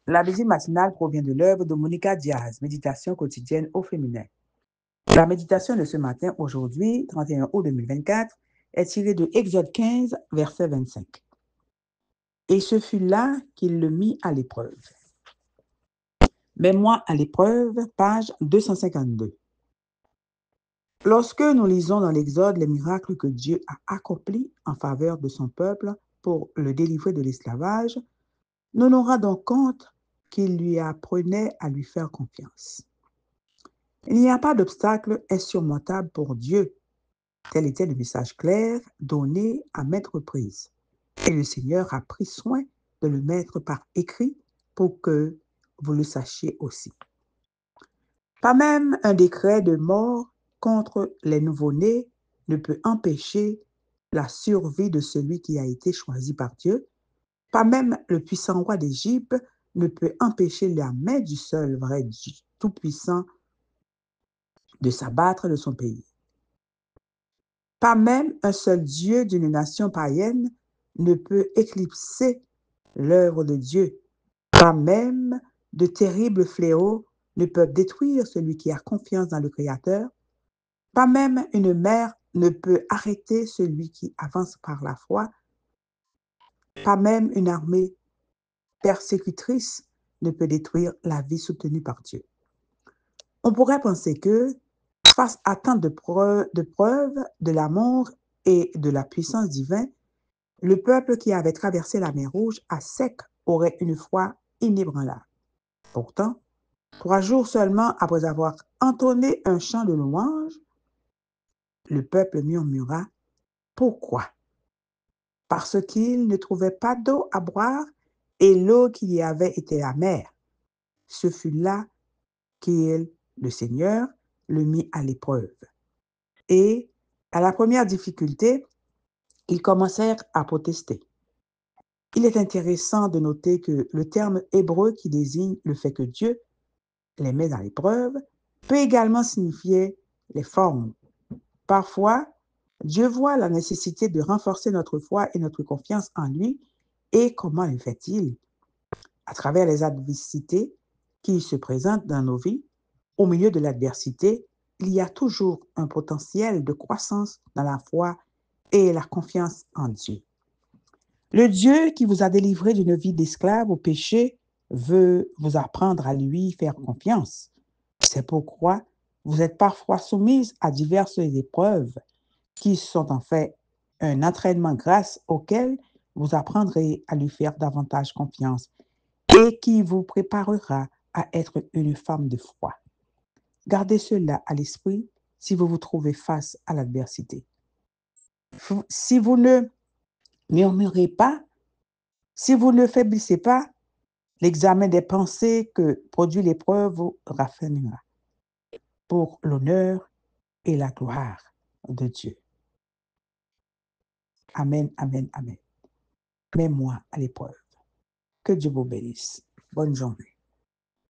La musique matinale provient de l'œuvre de Monica Diaz, Méditation quotidienne au féminin. La méditation de ce matin, aujourd'hui, 31 août 2024, est tirée de Exode 15, verset 25. Et ce fut là qu'il le mit à l'épreuve. Mets-moi à l'épreuve, page 252. Lorsque nous lisons dans l'Exode les miracles que Dieu a accomplis en faveur de son peuple pour le délivrer de l'esclavage, nous nous rendons compte qu'il lui apprenait à lui faire confiance. Il n'y a pas d'obstacle insurmontable pour Dieu. Tel était le message clair donné à maintes reprises. Et le Seigneur a pris soin de le mettre par écrit pour que vous le sachiez aussi. Pas même un décret de mort contre les nouveau-nés ne peut empêcher la survie de celui qui a été choisi par Dieu. Pas même le puissant roi d'Égypte ne peut empêcher la main du seul vrai Dieu tout-puissant de s'abattre de son pays. Pas même un seul Dieu d'une nation païenne ne peut éclipser l'œuvre de Dieu. Pas même de terribles fléaux ne peuvent détruire celui qui a confiance dans le Créateur. Pas même une mer ne peut arrêter celui qui avance par la foi. Pas même une armée persécutrice ne peut détruire la vie soutenue par Dieu. On pourrait penser que, face à tant de preuves de l'amour et de la puissance divine, le peuple qui avait traversé la mer Rouge à sec aurait une foi inébranlable. Pourtant, 3 jours seulement après avoir entonné un chant de louange, le peuple murmura « Pourquoi ?» Parce qu'il ne trouvait pas d'eau à boire et l'eau qu'il y avait était amère. Ce fut là qu'il, le Seigneur, le mit à l'épreuve. Et à la première difficulté, ils commencèrent à protester. Il est intéressant de noter que le terme hébreu qui désigne le fait que Dieu les met dans l'épreuve peut également signifier les formes. Parfois, Dieu voit la nécessité de renforcer notre foi et notre confiance en lui. Et comment le fait-il? À travers les adversités qui se présentent dans nos vies. Au milieu de l'adversité, il y a toujours un potentiel de croissance dans la foi et la confiance en Dieu. Le Dieu qui vous a délivré d'une vie d'esclave au péché veut vous apprendre à lui faire confiance. C'est pourquoi vous êtes parfois soumise à diverses épreuves qui sont en fait un entraînement grâce auquel vous apprendrez à lui faire davantage confiance et qui vous préparera à être une femme de foi. Gardez cela à l'esprit si vous vous trouvez face à l'adversité. Si vous ne murmurez pas, si vous ne faiblissez pas, l'examen des pensées que produit l'épreuve vous raffinera pour l'honneur et la gloire de Dieu. Amen, amen, amen. Mets-moi à l'épreuve. Que Dieu vous bénisse. Bonne journée.